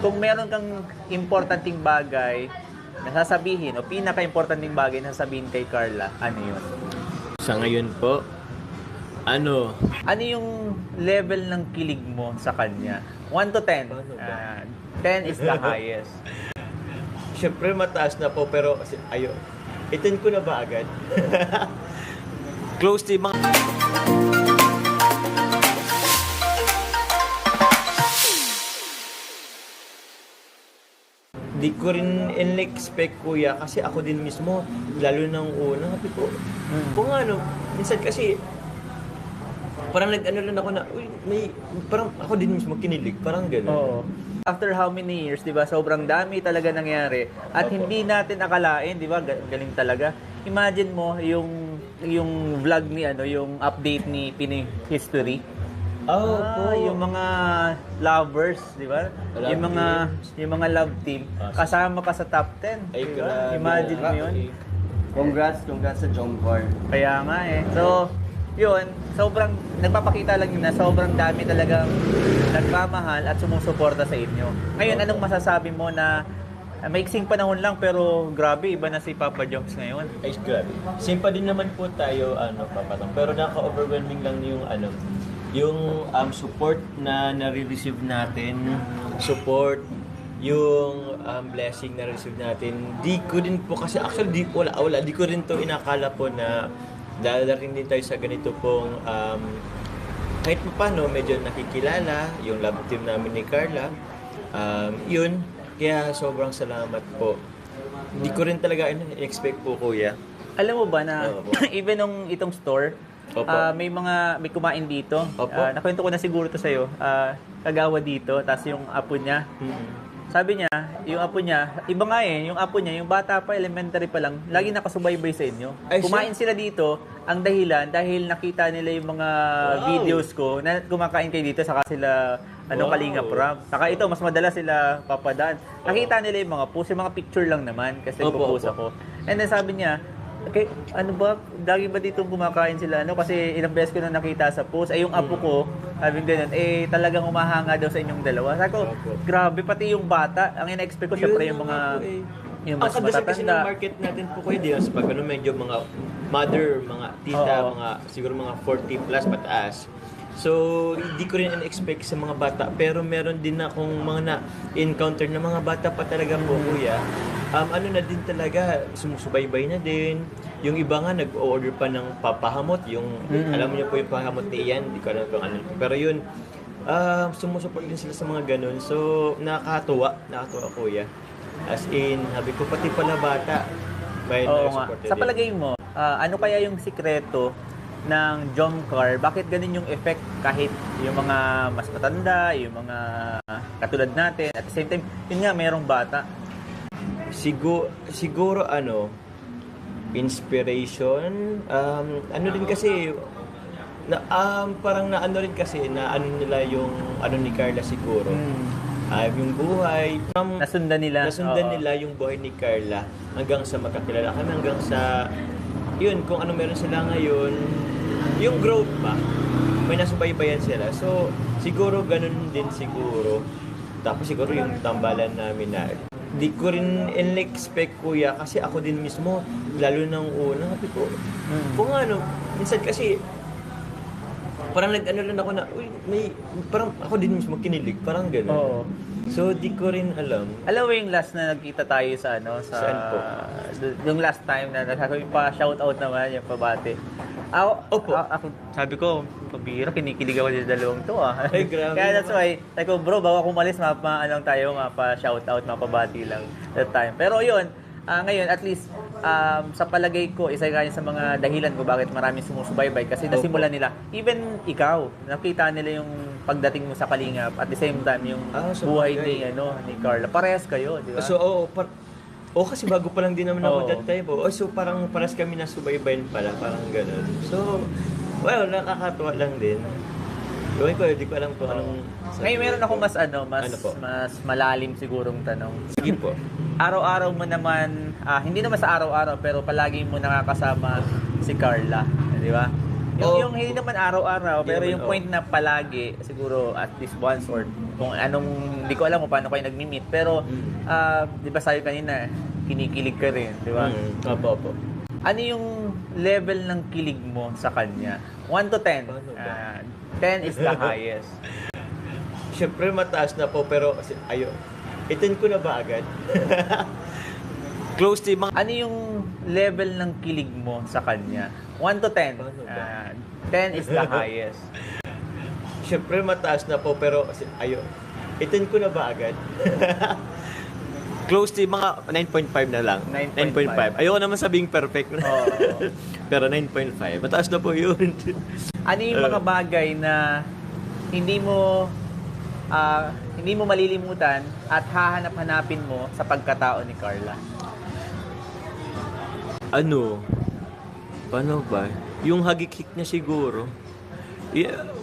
kung meron kang importanteng bagay na sasabihin o pinaka-importanteng bagay na sasabihin kay Carla, ano yun? Sa ngayon po, ano, Ano yung level ng kilig mo sa kanya? 1 to 10. Paano ba? 10 is the highest. syempre mataas na po pero kasi ayo. Itin ko na ba agad? Close to mga di ko rin in-expect kuya kasi ako din mismo lalo nang una sabi ko kung ano minsan kasi parang nag-ano lang ako na uy may parang ako din mismo kinilig parang gano'n. Oo. After how many years, 'di ba? Sobrang dami talaga nangyari at Opo. hindi natin akalain, 'di ba? Galing talaga. Imagine mo yung vlog ni ano, yung update ni Pinoy History. Yung mga lovers, 'di ba? Love Yung mga love team kasama ka sa top 10. Ay, 'Di ba? grabe. Imagine mo 'yun. Congrats sa Jomcar. Kaya nga eh. So, yun, sobrang, nagpapakita lang yun na sobrang dami talagang nagmamahal at sumusuporta sa inyo. Ngayon, anong masasabi mo na maiksing panahon lang pero grabe, iba na si Papa Joms ngayon. Ay, grabe. Same pa din naman po tayo, papatong. Pero naka-overwhelming lang yung support na nare-receive natin, support, yung blessing na receive natin. Di ko din po kasi, actually, di ko rin to inakala po na dadating din tayo sa ganito pong kahit pa paano, medyo nakikilala yung love team namin ni Carla. Yun, kaya sobrang salamat po. Di ko rin talaga expect po, kuya. Alam mo ba na Opo. even nung itong store, Opo. may kumain dito. Opo. Nakwento ko na siguro to sa'yo. Kagawa dito, tapos yung apo niya. Mm-hmm. Sabi niya, yung apo niya, iba nga eh, yung apo niya, yung bata pa, elementary pa lang, lagi nakasubaybay sa inyo. Ay, Kumain sila dito, ang dahilan, dahil nakita nila yung mga videos ko, na kumakain kayo dito, saka sila, Wow. Kalinga Prab. Saka ito, mas madalas sila papadaan. Nakita nila yung mga post, yung mga picture lang naman, kasi Opo, nagpo-post opo. ako. And then sabi niya, okay, ano ba, lagi ba dito kumakain sila? Ano? Kasi ilang beses ko na nakita sa post. Ay, yung apo ko, sabi ganun, talagang umahanga daw sa inyong dalawa. Sabi ko, Opo. grabe, pati yung bata. Ang ina-expect ko, syempre, yung mga, yung Ang mas kadalasan kasi ng matatanda. market natin po kayo diyan, pag medyo mga mother, mga tita, Oo. siguro mga 40 plus pataas. So, hindi ko rin in-expect sa mga bata, pero meron din akong mga na-encounter na mga bata pa talaga po, kuya. Ano na din talaga, sumusubaybay na din. Yung iba nga, nag-order pa ng papahamot. Yung, alam niyo po yung pahamot ni Ian, hindi ko alam kung ano. Pero yun, sumusupport din sila sa mga ganun. So, nakakatuwa, kuya. As in, sabi ko, pati pala bata. By Oo nga. support Sa palagay mo, ano kaya yung sikreto ng Jomcar? Bakit ganun yung effect kahit yung mga mas matanda, yung mga katulad natin, at the same time, yun nga, mayroong bata. Siguro inspiration, ano din kasi parang naano rin kasi na ano nila yung ano ni Carla siguro. Yung buhay Nasundan nila. Oo. nila yung buhay ni Carla hanggang sa magkakilala kami, hanggang sa yun kung ano meron sila ngayon, yung growth ba, may nasubaybayan sila. So siguro ganun din siguro. Tapos siguro yung tambalan namin na di ko rin in-expect, kuya, kasi ako din mismo lalo nang una sabi ko kung ano minsan kasi parang nag-ano lang ako na uy may parang ako din mismo kinilig parang gano'n. Oo. So di ko rin alam. Alam mo yung last na nagkita tayo sa Saan po? Yung last time na sabi pa shout out naman yung pabati. Opo. Ako sabi ko, pabira, kinikilig ako sa dalawang to ah. Ay, grabe Kaya that's naman. why, sabi ko, bro, bago ako umalis, mapa shout out, mapabati lang that time. Pero yun, ngayon, at least, sa palagay ko, isa nga yun sa mga dahilan ko bakit maraming sumusubaybay kasi nasimulan nila. Even ikaw, nakita nila yung pagdating mo sa Kalingap at the same time yung Sa buhay bagay. ni Carla. Parehas kayo, di ba? So kasi bago pa lang din naman ako Oo. that time. So parang paras kami na subaybayan pala, parang gano'n. So well, nakakatuwa lang din. Gawin ko, hindi ko alam kung anong Ngayon meron ako mas Ano po? mas malalim sigurong tanong. Sige po. Araw-araw mo naman, hindi naman sa araw-araw pero palagi mo nakakasama si Carla, di ba? Yung hindi naman araw-araw, Hindi pero naman, yung point na palagi, siguro at least once or kung anong, hindi ko alam kung paano kayo nagmi-meet. Pero, di ba sabi kanina, kinikilig ka rin, di ba? Opo. Ano yung level ng kilig mo sa kanya? 1 to 10. Paano ba? 10 is the highest. Siyempre mataas na po, pero itin ko na ba agad? Close to mga... Ano yung level ng kilig mo sa kanya? 1 to 10. Paano ba? 10 is the highest. Siyempre mataas na po, pero itin ko na ba agad? Close to mga 9.5 na lang. 9.5. Ayoko naman sabing perfect. Oo. Pero 9.5. Mataas na po yun. Ano yung mga bagay na hindi mo malilimutan at hahanap-hanapin mo sa pagkatao ni Carla? Ano? Paano ba? Yung hagikik niya siguro.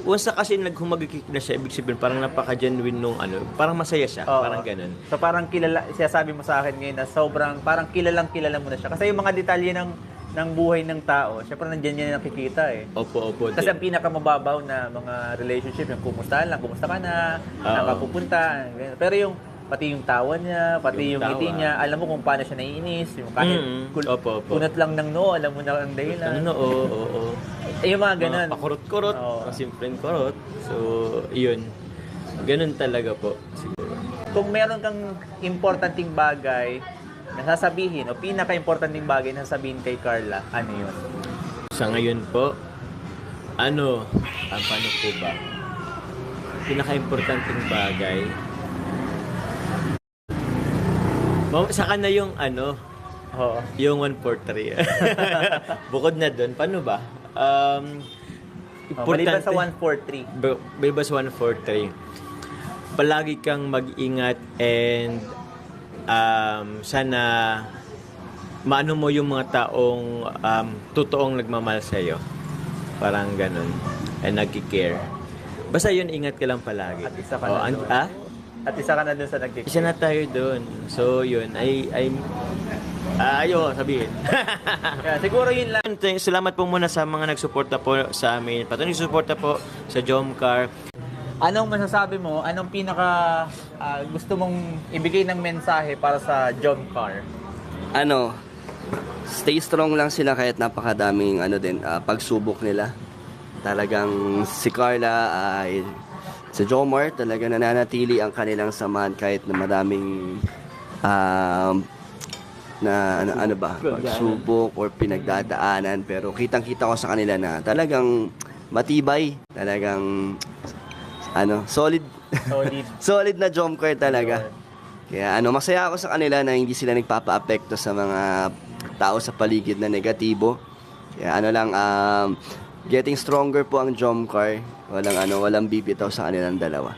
Once na kasi naghumagikik na siya, ibig sabihin parang napaka-genuine nung parang masaya siya, Oo. parang ganun. So parang sinasabi mo sa akin ngayon na sobrang parang kilala mo na siya. Kasi yung mga detalye ng buhay ng tao, syempre nandiyan yan nakikita eh. Opo. Kasi ang pinakamababaw na mga relationship, yung kumusta ka na, nakapupunta, ganyan. Pero yung pati yung tawa niya, pati yung Yung ngiti tawa. niya, alam mo kung paano siya naiinis, yung kahit Opo. kunot lang ng noo, alam mo na ang dahilan. Oo. Yung mga ganun. Mga pakurot-kurot, Oo. simpleng kurot. So, yun. Ganun talaga po, siguro. Kung meron kang importanteng bagay na sasabihin o pinaka-importanting bagay na sasabihin kay Carla, ano yun? Sa ngayon po, paano po ba? Pinaka-importanting bagay. Sa kanya yung Oo. yung 143. Bukod na doon, paano ba? Maliban sa 143. Maliban sa 143. Palagi kang mag-ingat and sana maano mo yung mga taong totoong nagmamahal sa iyo. Parang ganun. And nagki-care. Basta yun, ingat ka lang palagi. At isa ka na doon. At isa ka na dun sa nagkikita. Isa na tayo doon. So, yun. Ayaw sabihin. Yeah, siguro yun lang. Salamat po muna sa mga nagsuporta po sa amin. Patuloy suporta po sa Jomcar. Anong masasabi mo? Anong pinaka gusto mong ibigay ng mensahe para sa Jomcar? Stay strong lang sila kahit napakadaming pagsubok nila. Talagang si Carla ay sa Jomar talaga nananatili ang kanilang samahan kahit na madaming pagsubok or pinagdadaanan, pero kitang-kita ko sa kanila na talagang matibay, talagang solid solid na Jomcar talaga. Kaya masaya ako sa kanila na hindi sila nagpapa-apekto sa mga tao sa paligid na negatibo. Kaya getting stronger po ang Jomcar. Walang bibitaw sa kanilang dalawa.